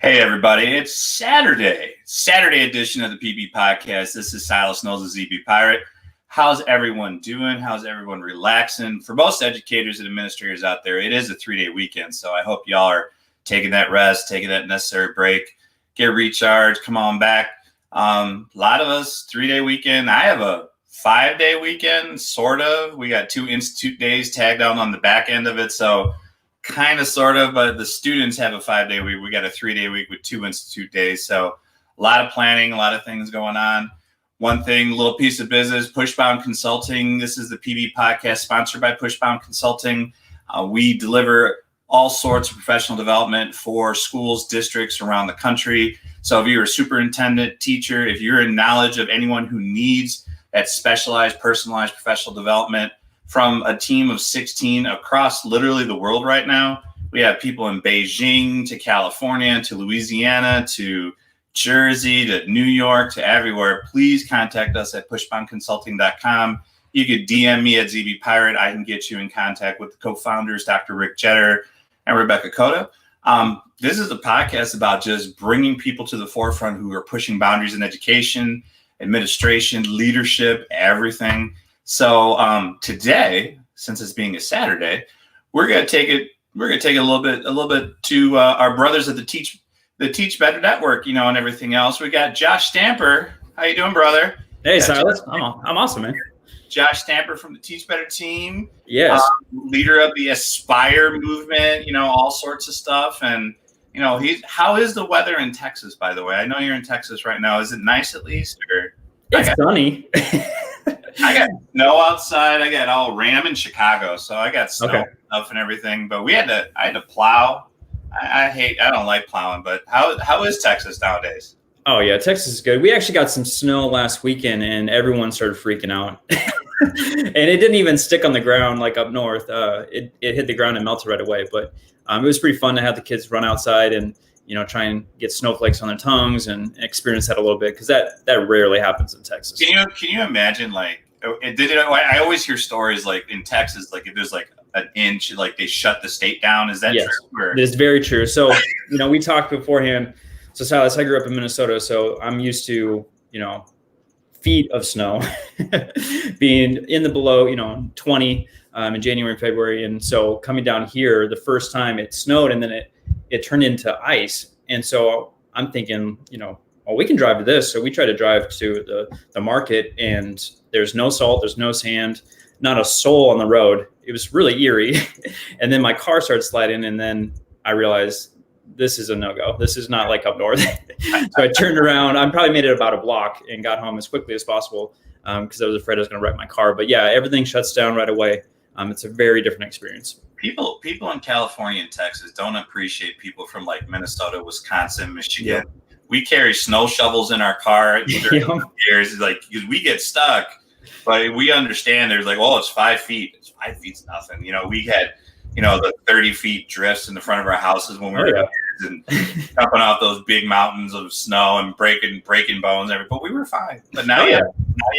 Hey everybody, it's Saturday edition of the PB Podcast. This is Silas Knowles, the ZB Pirate. How's everyone doing? How's everyone relaxing? For most educators and administrators out there, it is a 3-day weekend, so I hope y'all are taking that rest, taking that necessary break, get recharged, come on back. A lot of us, 3-day weekend. I have a 5-day weekend, sort of. We got 2 institute days tagged on the back end of it, so kind of, sort of, but the students have a 5-day week. We got a 3-day week with 2 institute days. So a lot of planning, a lot of things going on. One thing, little piece of business, Pushbound Consulting. This is the PB Podcast sponsored by Pushbound Consulting. We deliver all sorts of professional development for schools, districts around the country. So if you're a superintendent, teacher, if you're in knowledge of anyone who needs that specialized, personalized professional development, from a team of 16 across literally the world right now. We have people in Beijing to California to Louisiana to Jersey to New York to everywhere. Please contact us at pushboundconsulting.com. You could DM me at ZB Pirate. I can get you in contact with the co-founders, Dr. Rick Jetter and Rebecca Cota. This is a podcast about just bringing people to the forefront who are pushing boundaries in education, administration, leadership, everything. So today, since it's being a Saturday, we're gonna take it a little bit to our brothers at the Teach Better Network, and everything else. We got Josh Stamper. How you doing, brother? Hey, Silas. I'm awesome, man. Josh Stamper from the Teach Better team. Yes. Leader of the Aspire movement. All sorts of stuff. And how is the weather in Texas? By the way, I know you're in Texas right now. Is it nice at least, or? It's sunny. I got snow outside. I got all Ram in Chicago, so I got snow stuff and everything. But I had to plow. I don't like plowing, but how is Texas nowadays? Oh yeah, Texas is good. We actually got some snow last weekend, and everyone started freaking out. And it didn't even stick on the ground like up north. It hit the ground and melted right away. But it was pretty fun to have the kids run outside and try and get snowflakes on their tongues and experience that a little bit, because that rarely happens in Texas. Can you imagine, like, I always hear stories like in Texas, like if there's like an inch, like they shut the state down. Is that true? Or? It is very true. So, we talked beforehand. So Silas, I grew up in Minnesota, so I'm used to, feet of snow being in the below, 20 in January and February. And so coming down here, the first time it snowed and then it turned into ice. And so I'm thinking, we can drive to this. So we try to drive to the market, and there's no salt, there's no sand, not a soul on the road. It was really eerie. And then my car started sliding, and then I realized this is a no-go. This is not like up north. So I turned around. I probably made it about a block and got home as quickly as possible because I was afraid I was going to wreck my car. But yeah, everything shuts down right away. It's a very different experience. People in California and Texas don't appreciate people from like Minnesota, Wisconsin, Michigan. Yeah. We carry snow shovels in our car years, like, because we get stuck. But we understand there's like, it's 5 feet. It's 5 feet's nothing. We had, the 30 feet drifts in the front of our houses when we were kids, and jumping off those big mountains of snow and breaking bones. But we were fine. But now you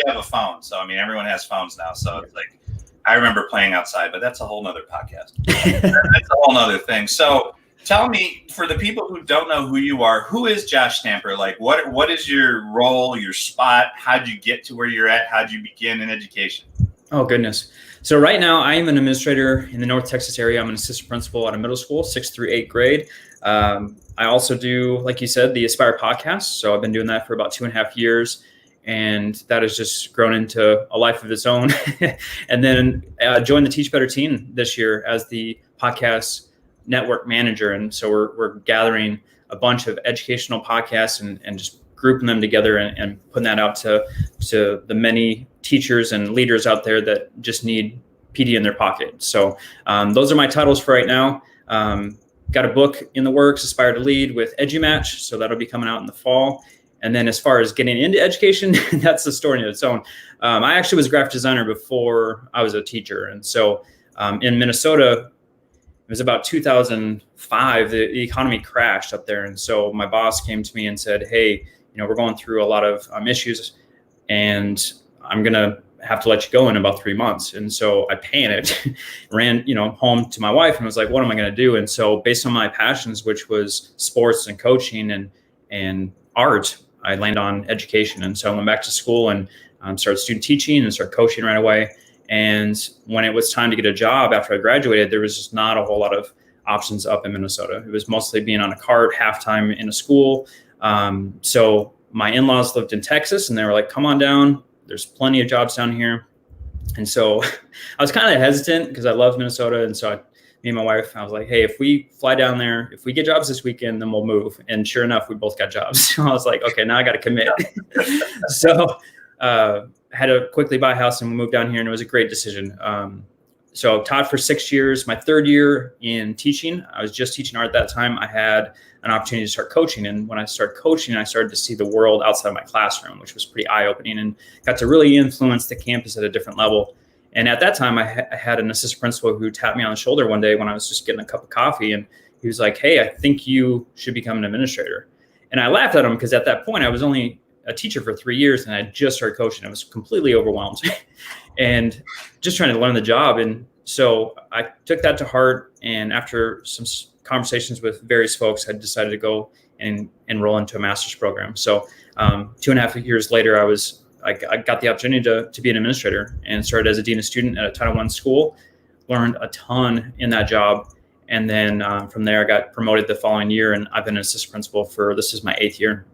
have a phone. So, everyone has phones now. So it's like, I remember playing outside, but that's a whole nother podcast. That's a whole nother thing. So tell me, for the people who don't know who you are, who is Josh Stamper? Like, what is your role, your spot? How'd you get to where you're at? How'd you begin in education? Oh, goodness. So right now I am an administrator in the North Texas area. I'm an assistant principal at a middle school, 6th through 8th grade. I also do, like you said, the Aspire podcast. So I've been doing that for about 2.5 years. And that has just grown into a life of its own. And then joined the Teach Better team this year as the podcast network manager. And so we're gathering a bunch of educational podcasts and just grouping them together and putting that out to the many teachers and leaders out there that just need PD in their pocket. So those are my titles for right now. Got a book in the works, Aspire to Lead, with EduMatch. So that'll be coming out in the fall. And then as far as getting into education, that's the story in its own. I actually was a graphic designer before I was a teacher. And so in Minnesota, it was about 2005, the economy crashed up there. And so my boss came to me and said, hey, we're going through a lot of issues, and I'm going to have to let you go in about 3 months. And so I panicked, ran, home to my wife and was like, what am I going to do? And so based on my passions, which was sports and coaching and art, I landed on education. And so I went back to school and started student teaching and started coaching right away. And when it was time to get a job after I graduated, there was just not a whole lot of options up in Minnesota. It was mostly being on a cart half-time in a school. So my in-laws lived in Texas and they were like, come on down. There's plenty of jobs down here. And so I was kind of hesitant because I love Minnesota. And so me and my wife, I was like, hey, if we fly down there, if we get jobs this weekend, then we'll move. And sure enough, we both got jobs. So I was like, okay, now I got to commit. So had to quickly buy a house and we moved down here, and it was a great decision. So I taught for 6 years. My third year in teaching, I was just teaching art at that time. I had an opportunity to start coaching. And when I started coaching, I started to see the world outside of my classroom, which was pretty eye-opening, and got to really influence the campus at a different level. And at that time, I had an assistant principal who tapped me on the shoulder one day when I was just getting a cup of coffee. And he was like, hey, I think you should become an administrator. And I laughed at him because at that point, I was only a teacher for 3 years and I just started coaching. I was completely overwhelmed and just trying to learn the job. And so I took that to heart. And after some conversations with various folks, I decided to go and enroll into a master's program. So 2.5 years later, I got the opportunity to be an administrator and started as a dean of student at a Title I school, learned a ton in that job. And then from there, I got promoted the following year, and I've been an assistant principal this is my 8th year.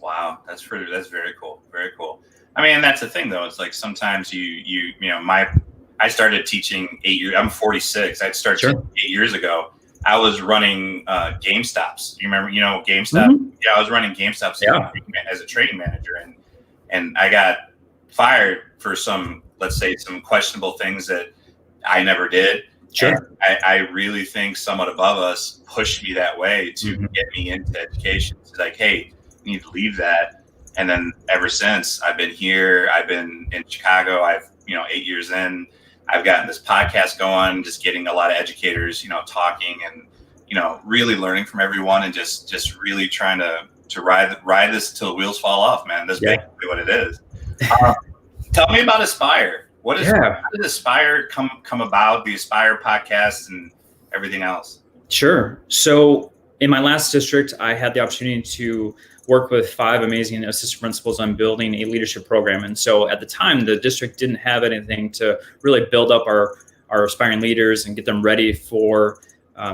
Wow, that's very cool. Very cool. I mean, that's the thing though. It's like sometimes I started teaching 8 years. I'm 46. I started teaching 8 years ago. I was running GameStops. You remember, GameStop? Mm-hmm. Yeah, I was running GameStops as a trading manager, and I got fired for some questionable things that I never did. Sure. I really think someone above us pushed me that way to get me into education. It's like, hey, you need to leave that. And then ever since I've been here, I've been in Chicago. I've, 8 years in, I've gotten this podcast going, just getting a lot of educators, talking and, really learning from everyone and just really trying to ride this till the wheels fall off, man. That's basically what it is. Tell me about Aspire. How did Aspire come about, the Aspire podcast and everything else? Sure. So in my last district, I had the opportunity to work with 5 amazing assistant principals on building a leadership program. And so at the time, the district didn't have anything to really build up our aspiring leaders and get them ready for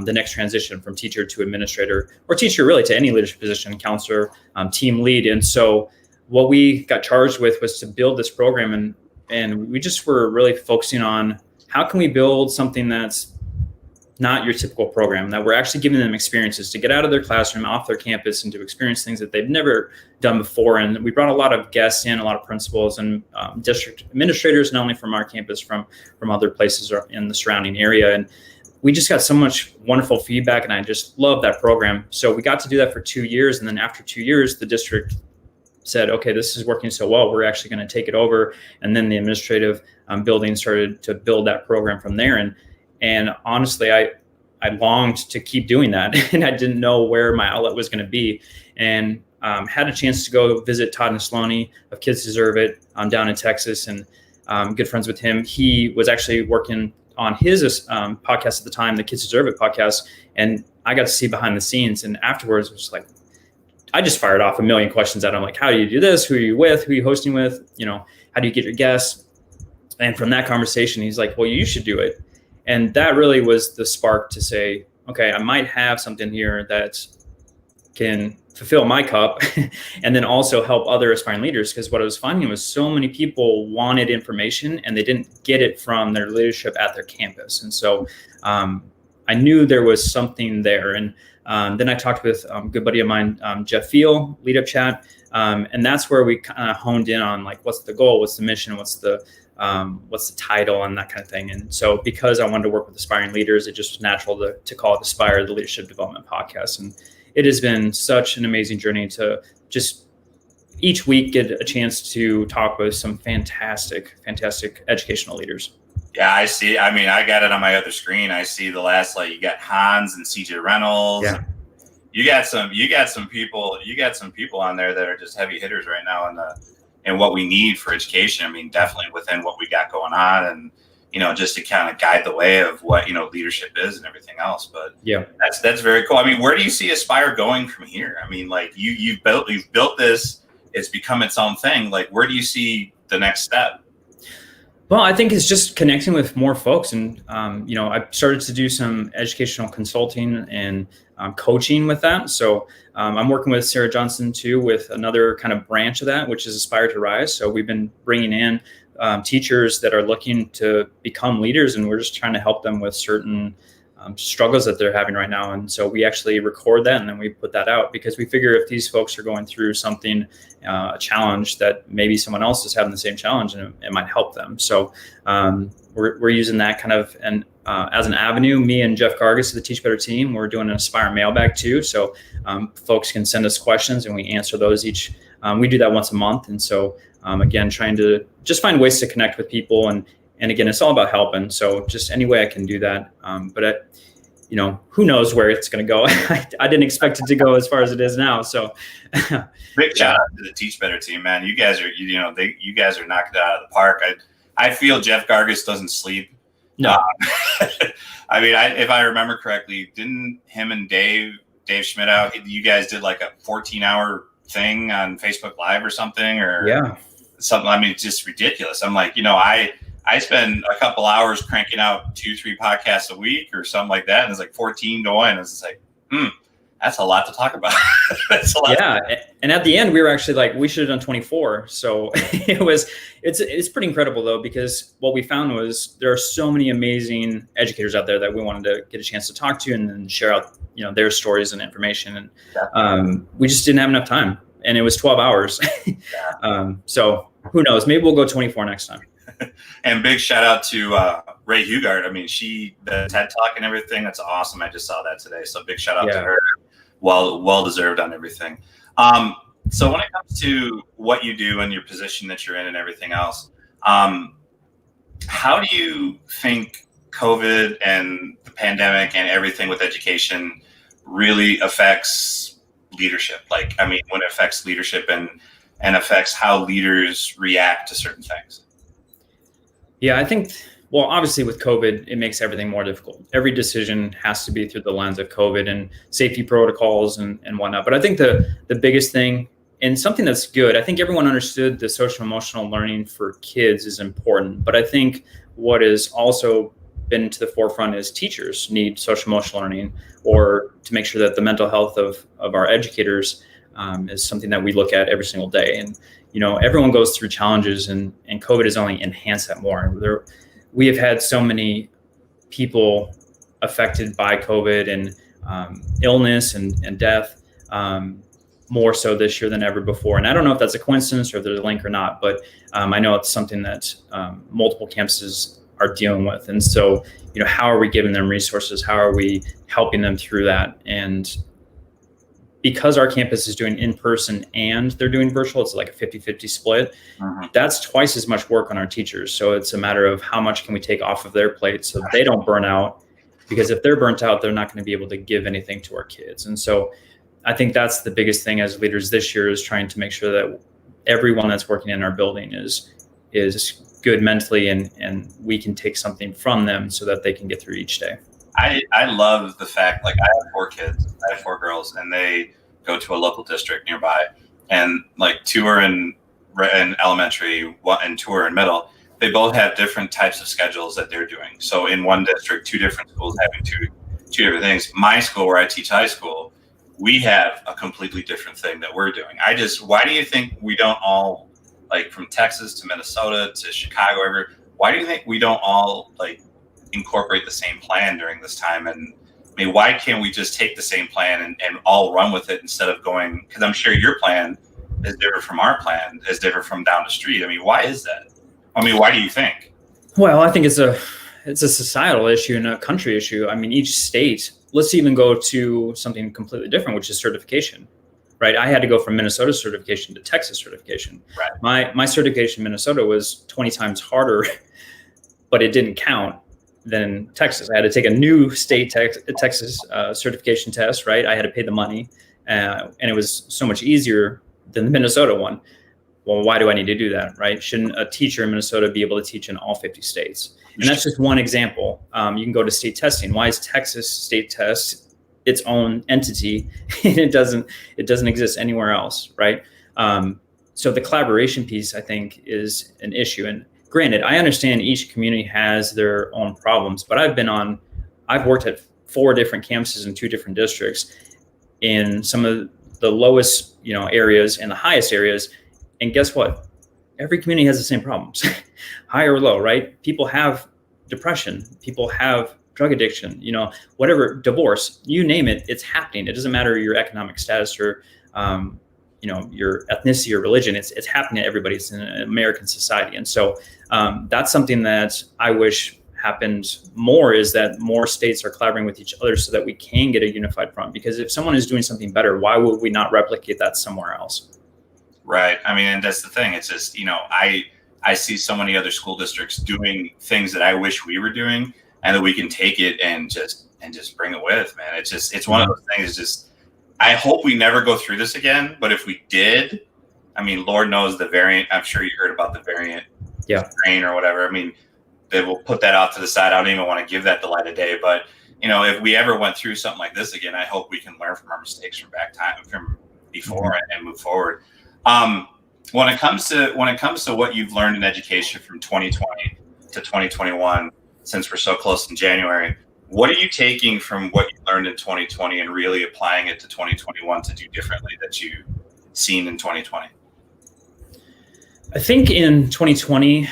the next transition from teacher to administrator, or teacher really to any leadership position, counselor, team lead. And so what we got charged with was to build this program. And we just were really focusing on how can we build something that's not your typical program, that we're actually giving them experiences to get out of their classroom, off their campus, and to experience things that they've never done before. And we brought a lot of guests in, a lot of principals and district administrators, not only from our campus, from other places in the surrounding area. And we just got so much wonderful feedback, and I just love that program. So we got to do that for 2 years. And then after 2 years, the district said, okay, this is working so well, we're actually going to take it over. And then the administrative building started to build that program from there. And honestly, I longed to keep doing that, and I didn't know where my outlet was going to be. And had a chance to go visit Todd Neslony of Kids Deserve It down in Texas, and good friends with him. He was actually working on his podcast at the time, the Kids Deserve It podcast, and I got to see behind the scenes. And afterwards, it was like, I just fired off a million questions at him, like, how do you do this? Who are you with? Who are you hosting with? How do you get your guests? And from that conversation, he's like, well, you should do it. And that really was the spark to say, okay, I might have something here that can fulfill my cup and then also help other aspiring leaders. Because what I was finding was so many people wanted information and they didn't get it from their leadership at their campus. And so I knew there was something there. And then I talked with a good buddy of mine, Jeff Feel, Lead Up Chat. And that's where we kind of honed in on like, what's the goal? What's the mission? What's the title and that kind of thing. And so because I wanted to work with aspiring leaders, it just was natural to call it Aspire, the Leadership Development Podcast. And it has been such an amazing journey to just each week get a chance to talk with some fantastic educational leaders. Yeah, I see. I mean, I got it on my other screen. I see the last, you got Hans and CJ Reynolds. Yeah. You got some people on there that are just heavy hitters right now and what we need for education. I mean, definitely within what we got going on, and just to kind of guide the way of what leadership is and everything else. But yeah, that's very cool. I mean, where do you see Aspire going from here? I mean, like you've built this, it's become its own thing. Like, where do you see the next step? Well, I think it's just connecting with more folks, and I've started to do some educational consulting and coaching with that. So I'm working with Sarah Johnson too, with another kind of branch of that, which is Aspire to Rise. So we've been bringing in teachers that are looking to become leaders, and we're just trying to help them with certain struggles that they're having right now. And so we actually record that and then we put that out, because we figure if these folks are going through something, a challenge, that maybe someone else is having the same challenge, and it might help them. So we're using that kind of as an avenue. Me and Jeff Gargas of the Teach Better team, we're doing an Aspire mailbag too. So folks can send us questions and we answer those each. We do that once a month. And so again, trying to just find ways to connect with people. And again, it's all about helping. So just any way I can do that. But who knows where it's going to go. I didn't expect it to go as far as it is now. So big shout out to the Teach Better team, man. You guys are, you guys are knocking it out of the park. I feel Jeff Gargas doesn't sleep. No. I mean, if I remember correctly, didn't him and Dave Schmidt you guys did like a 14-hour thing on Facebook Live or something, or something. I mean, it's just ridiculous. I'm like, I spend a couple hours cranking out 2-3 podcasts a week or something like that, and it's like 14 going. It's just like, that's a lot to talk about. That's a lot. Yeah, and at the end, we were actually like, we should have done 24. So it's pretty incredible though, because what we found was there are so many amazing educators out there that we wanted to get a chance to talk to and then share out, their stories and information. And we just didn't have enough time, and it was 12 hours. So who knows? Maybe we'll go 24 next time. And big shout out to Ray Hugard. I mean, the TED Talk and everything, that's awesome. I just saw that today. So big shout out to her. Well deserved on everything. So when it comes to what you do and your position that you're in and everything else, how do you think COVID and the pandemic and everything with education really affects leadership? Like, I mean, when it affects leadership and affects how leaders react to certain things? Yeah, I think, well, obviously with COVID, it makes everything more difficult. Every decision has to be through the lens of COVID and safety protocols and whatnot. But I think the biggest thing, and something that's good, I think everyone understood the social emotional learning for kids is important. But I think what has also been to the forefront is teachers need social emotional learning, or to make sure that the mental health of our educators is something that we look at every single day. And everyone goes through challenges, and COVID has only enhanced that more. We have had so many people affected by COVID and illness and death, more so this year than ever before. And I don't know if that's a coincidence or if there's a link or not, but I know it's something that multiple campuses are dealing with. And so, how are we giving them resources? How are we helping them through that? And because our campus is doing in-person and they're doing virtual, it's like a 50-50 split. That's twice as much work on our teachers. So it's a matter of how much can we take off of their plate so they don't burn out, because if they're burnt out, they're not going to be able to give anything to our kids. And so I think that's the biggest thing as leaders this year, is trying to make sure that everyone that's working in our building is good mentally, and we can take something from them so that they can get through each day. I love the fact, like, I have 4 kids. I have 4 girls, and they go to a local district nearby. And like 2 are in elementary, 1 and 2 are in middle. They both have different types of schedules that they're doing. So in one district, 2 different schools having two different things. My school, where I teach high school, we have a completely different thing that we're doing. Why do you think we don't all, like from Texas to Minnesota to Chicago, why do you think we don't all like incorporate the same plan during this time? And I mean, why can't we just take the same plan and all run with it instead of going, because I'm sure your plan is different from our plan, is different from down the street. I mean, why is that? I mean, why do you think? Well, I think it's a societal issue and a country issue. I mean, each state, let's even go to something completely different, which is certification, right? I had to go from Minnesota certification to Texas certification. Right. My certification in Minnesota was 20 times harder, but it didn't count than Texas. I had to take a new state Texas certification test, right? I had to pay the money, and it was so much easier than the Minnesota one. well, why do I need to do that, right? Shouldn't a teacher in Minnesota be able to teach in all 50 states? And that's just one example. You can go to state testing. Why is Texas state test its own entity and it doesn't exist anywhere else, right? So the collaboration piece, I think, is an issue. And granted, I understand each community has their own problems, but I've worked at 4 different campuses in 2 different districts in some of the lowest, areas and the highest areas. And guess what? Every community has the same problems, high or low, right? People have depression, people have drug addiction, whatever, divorce, you name it, it's happening. It doesn't matter your economic status or, your ethnicity or religion. It's happening to everybody. It's in an American society. And so that's something that I wish happened more, is that more states are collaborating with each other so that we can get a unified front. Because if someone is doing something better, why would we not replicate that somewhere else? Right. I mean, and that's the thing. It's just, I see so many other school districts doing things that I wish we were doing, and that we can take it and just bring it with, man. It's one of those things. It's just, I hope we never go through this again. But if we did, I mean, Lord knows the variant. I'm sure you heard about the variant strain or whatever. I mean, they will put that out to the side. I don't even want to give that the light of day. But, if we ever went through something like this again, I hope we can learn from our mistakes from before and move forward. When it comes to what you've learned in education from 2020 to 2021, since we're so close in January, what are you taking from what you learned in 2020 and really applying it to 2021 to do differently that you've seen in 2020? I think in 2020,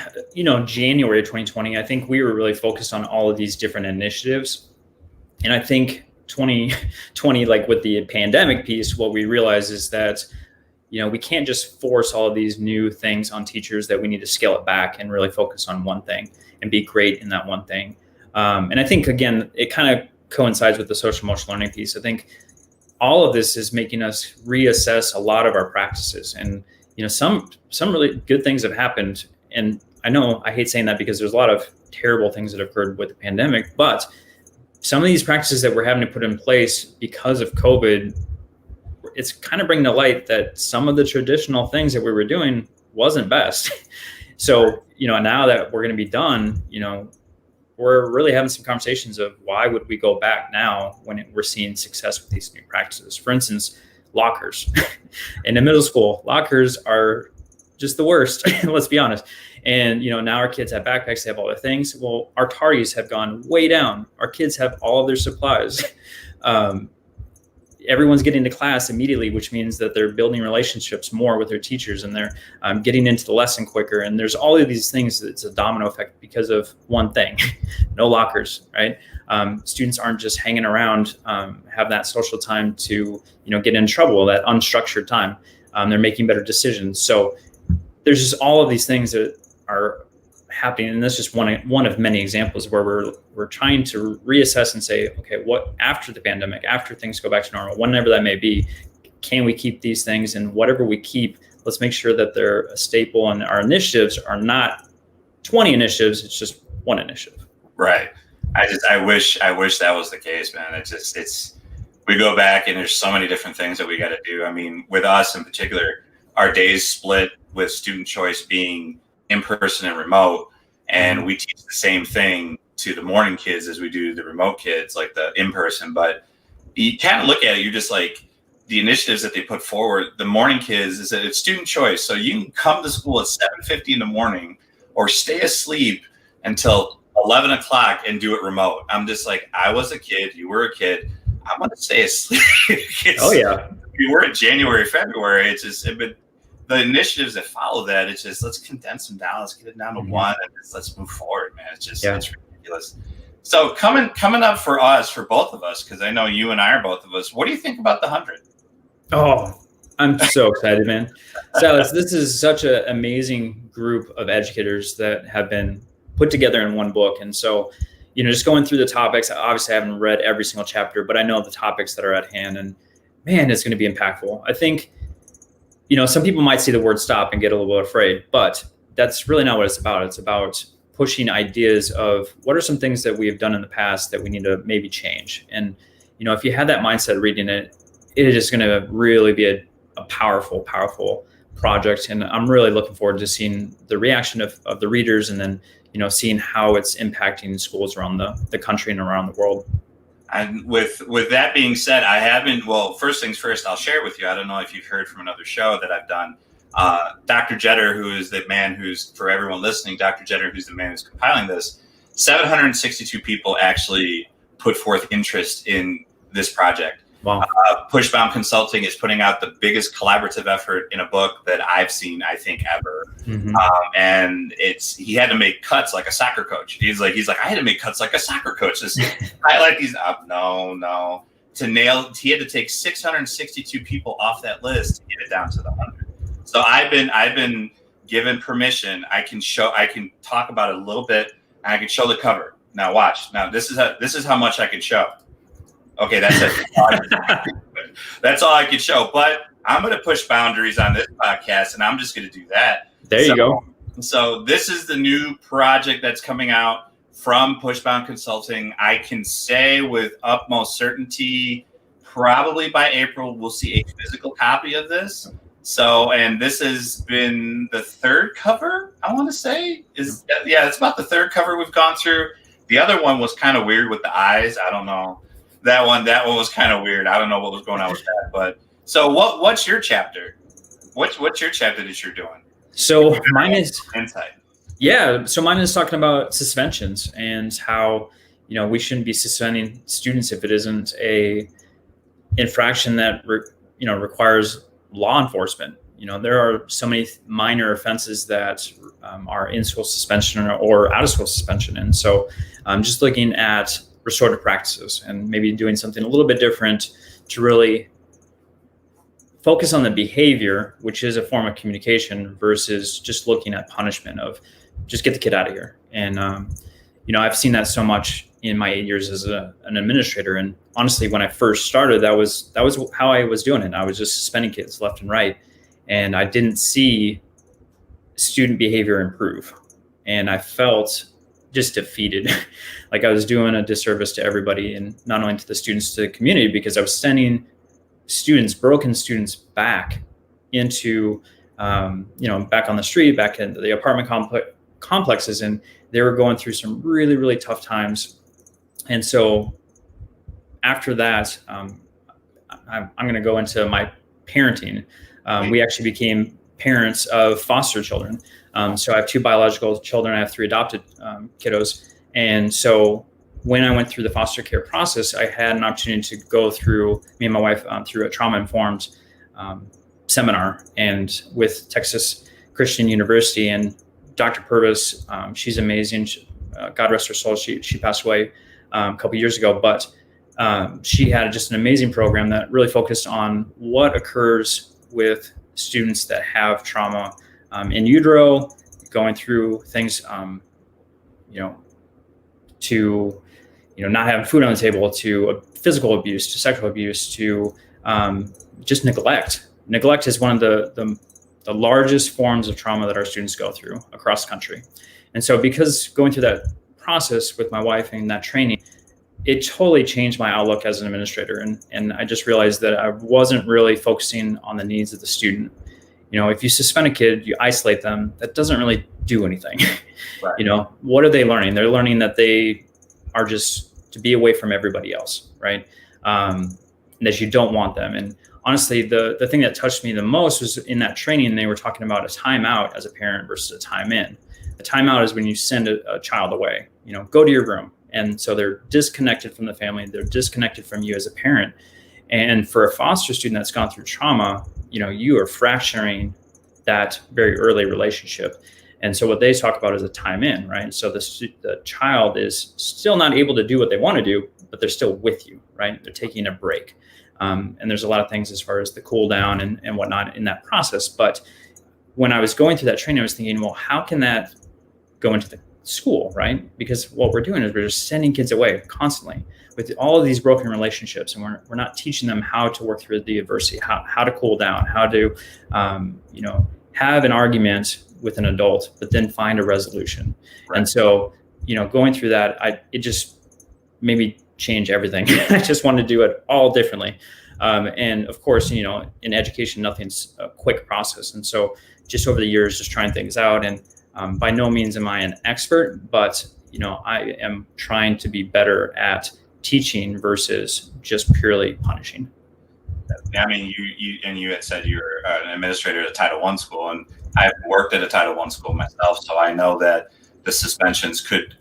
January of 2020, I think we were really focused on all of these different initiatives. And I think 2020, like with the pandemic piece, what we realized is that we can't just force all of these new things on teachers, that we need to scale it back and really focus on one thing and be great in that one thing. And I think, again, it kind of coincides with the social emotional learning piece. I think all of this is making us reassess a lot of our practices. And, some really good things have happened. And I know I hate saying that because there's a lot of terrible things that occurred with the pandemic, but some of these practices that we're having to put in place because of COVID, it's kind of bringing to light that some of the traditional things that we were doing wasn't best. So, now that we're going to be done, we're really having some conversations of why would we go back now when we're seeing success with these new practices. For instance, lockers. In the middle school, lockers are just the worst. Let's be honest. And, now our kids have backpacks, they have all their things. Well, our tardies have gone way down. Our kids have all of their supplies. Everyone's getting to class immediately, which means that they're building relationships more with their teachers, and they're getting into the lesson quicker. And there's all of these things. It's a domino effect because of one thing: no lockers, right? Students aren't just hanging around, have that social time to, get in trouble, that unstructured time. They're making better decisions. So there's just all of these things that are happening, and that's just one of many examples where we're trying to reassess and say, okay, what after the pandemic, after things go back to normal, whenever that may be, can we keep these things? And whatever we keep, let's make sure that they're a staple, and our initiatives are not 20 initiatives, it's just one initiative. Right. I wish that was the case, man. We go back and there's so many different things that we got to do. I mean, with us in particular, our days split with student choice being in person and remote, and we teach the same thing to the morning kids as we do the remote kids, like the in person. But you kind of look at it, you're just like, the initiatives that they put forward, the morning kids, is that it's student choice. So you can come to school at 7:50 in the morning or stay asleep until 11 o'clock and do it remote. I'm just like, I was a kid, you were a kid, I'm going to stay asleep. Oh yeah. We were in January, February. It's just, but the initiatives that follow that, it's just, let's condense them down. Let's get it down to one, and let's move forward, man. It's just, it's ridiculous. So coming up for us, for both of us, because I know you and I are both of us, what do you think about the 100? Oh, I'm so excited, man. Silas, this is such an amazing group of educators that have been put together in one book. And so, just going through the topics, obviously I haven't read every single chapter, but I know the topics that are at hand, and man, it's going to be impactful. I think, some people might see the word stop and get a little bit afraid, but that's really not what it's about. It's about pushing ideas of what are some things that we have done in the past that we need to maybe change. And, if you have that mindset reading it, it is just going to really be a powerful, powerful project, and I'm really looking forward to seeing the reaction of the readers, and then seeing how it's impacting schools around the country and around the world. And with that being said, I haven't. Well, first things first, I'll share with you. I don't know if you've heard from another show that I've done. Dr. Jetter, who is the man who's, for everyone listening, Dr. Jetter, who's the man who's compiling this, 762 people actually put forth interest in this project. Wow. Pushbound Consulting is putting out the biggest collaborative effort in a book that I've seen, I think, ever. Mm-hmm. And he had to make cuts like a soccer coach. He's like, I had to make cuts like a soccer coach. Just highlight these up. No. He had to take 662 people off that list to get it down to the 100. So I've been given permission. I can talk about it a little bit, and I can show the cover. Now watch. Now this is how much I can show. Okay, that's it. That's all I can show. But I'm going to push boundaries on this podcast, and I'm just going to do that. There you go. So this is the new project that's coming out from Pushbound Consulting. I can say with utmost certainty, probably by April, we'll see a physical copy of this. So, and this has been the third cover, I want to say. It's about the third cover we've gone through. The other one was kind of weird with the eyes. I don't know. That one was kind of weird. I don't know what was going on with that. But so what's your chapter? What's your chapter that you're doing? So mine is insight. Yeah. So mine is talking about suspensions and how, we shouldn't be suspending students if it isn't a infraction that, requires law enforcement. There are so many minor offenses that are in school suspension or out of school suspension. And so I'm just looking at restorative practices and maybe doing something a little bit different to really focus on the behavior, which is a form of communication, versus just looking at punishment of just get the kid out of here. And, I've seen that so much in my 8 years as an administrator. And honestly, when I first started, that was how I was doing it. I was just suspending kids left and right. And I didn't see student behavior improve. And I felt just defeated. Like I was doing a disservice to everybody, and not only to the students, to the community, because I was sending broken students back into, back on the street, back into the apartment complexes. And they were going through some really, really tough times. And so after that, I'm going to go into my parenting. We actually became parents of foster children. So I have 2 biological children. I have 3 adopted kiddos. And so when I went through the foster care process, I had an opportunity to go through, me and my wife, through a trauma-informed seminar, and with Texas Christian University. And Dr. Purvis, she's amazing. God rest her soul. She passed away a couple years ago, but she had just an amazing program that really focused on what occurs with students that have trauma in utero, going through things, to, not having food on the table, to physical abuse, to sexual abuse, to just neglect. Neglect is one of the largest forms of trauma that our students go through across the country. And so because going through that process with my wife and that training, it totally changed my outlook as an administrator. And I just realized that I wasn't really focusing on the needs of the student. If you suspend a kid, you isolate them, that doesn't really do anything. Right. What are they learning? They're learning that they are just to be away from everybody else, right? That you don't want them. And honestly, the thing that touched me the most was in that training, they were talking about a timeout as a parent versus a time in. A timeout is when you send a child away, go to your room. And so they're disconnected from the family. They're disconnected from you as a parent. And for a foster student that's gone through trauma, you are fracturing that very early relationship. And so what they talk about is a time in, right? So the child is still not able to do what they want to do, but they're still with you, right? They're taking a break. And there's a lot of things as far as the cool down and whatnot in that process. But when I was going through that training, I was thinking, well, how can that go into the school, right? Because what we're doing is we're just sending kids away constantly with all of these broken relationships, and we're not teaching them how to work through the adversity, how to cool down, how to have an argument with an adult, but then find a resolution. Right. And so going through that, it just made me change everything. I just wanted to do it all differently. And of course, in education, nothing's a quick process. And so just over the years, just trying things out. And by no means am I an expert, but, I am trying to be better at teaching versus just purely punishing. I mean, you had said you're an administrator at a Title I school, and I've worked at a Title I school myself, so I know that the suspensions could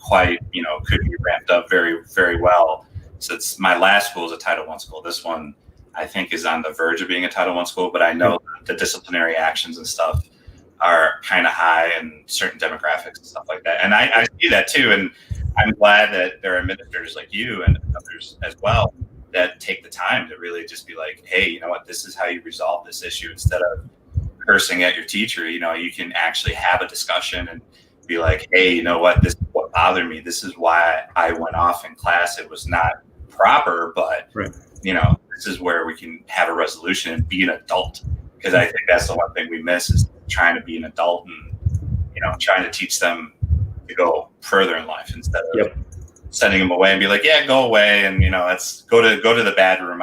be ramped up very, very well. Since my last school is a Title I school, this one I think is on the verge of being a Title I school, but I know the disciplinary actions and stuff are kind of high in certain demographics and stuff like that. And I see that too, and I'm glad that there are administrators like you and others as well that take the time to really just be like, hey, you know what, this is how you resolve this issue. Instead of cursing at your teacher, you can actually have a discussion and be like, hey, you know what, this is what bothered me. This is why I went off in class. It was not proper, but this is where we can have a resolution and be an adult. Because I think that's the one thing we miss is trying to be an adult and, trying to teach them to go further in life instead of sending them away and be like, yeah, go away. And, let's go to the bad room.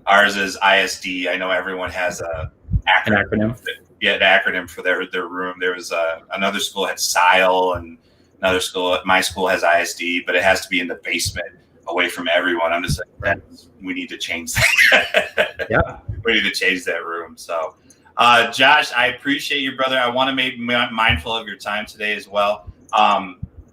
Ours is ISD. I know everyone has an acronym. Yeah, an acronym for their room. There was another school had SILE, and another school, my school has ISD, but it has to be in the basement away from everyone. I'm just like, we need to change that. Yeah. We need to change that room. So, Josh, I appreciate you, brother. I want to be mindful of your time today as well.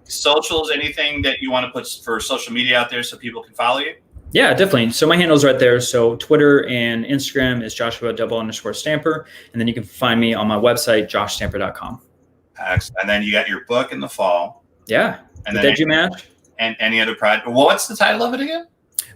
Socials, anything that you want to put for social media out there so people can follow you? Yeah, definitely. So my handle's right there. So Twitter and Instagram is Joshua_Stamper. And then you can find me on my website, joshstamper.com. Excellent. And then you got your book in the fall. Yeah. And the then Did You Match? And any other project. What's the title of it again?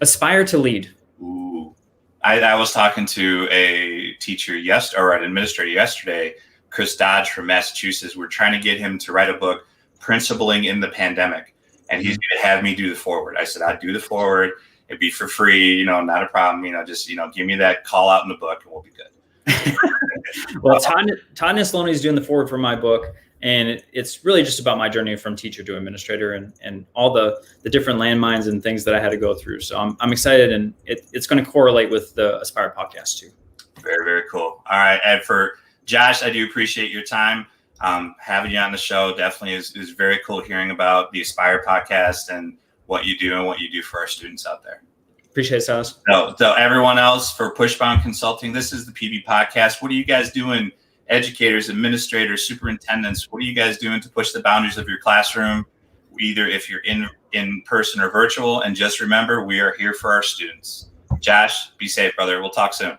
Aspire to Lead. Ooh. I was talking to a teacher an administrator yesterday, Chris Dodge from Massachusetts. We're trying to get him to write a book, Principling in the Pandemic. And he's going to have me do the foreword. I said, I'd do the foreword. It'd be for free, not a problem. Just, give me that call out in the book and we'll be good. Well, Todd Nesloni is doing the foreword for my book. And it's really just about my journey from teacher to administrator and all the different landmines and things that I had to go through. So I'm excited, and it's going to correlate with the Aspire podcast too. Very, very cool. All right. And for Josh, I do appreciate your time. Having you on the show definitely is very cool hearing about the Aspire podcast and what you do and what you do for our students out there. Appreciate it, Silas. So everyone else for Pushbound Consulting, this is the PB podcast. What are you guys doing? Educators, administrators, superintendents, what are you guys doing to push the boundaries of your classroom, either if you're in person or virtual? And just remember, we are here for our students. Josh, be safe, brother. We'll talk soon.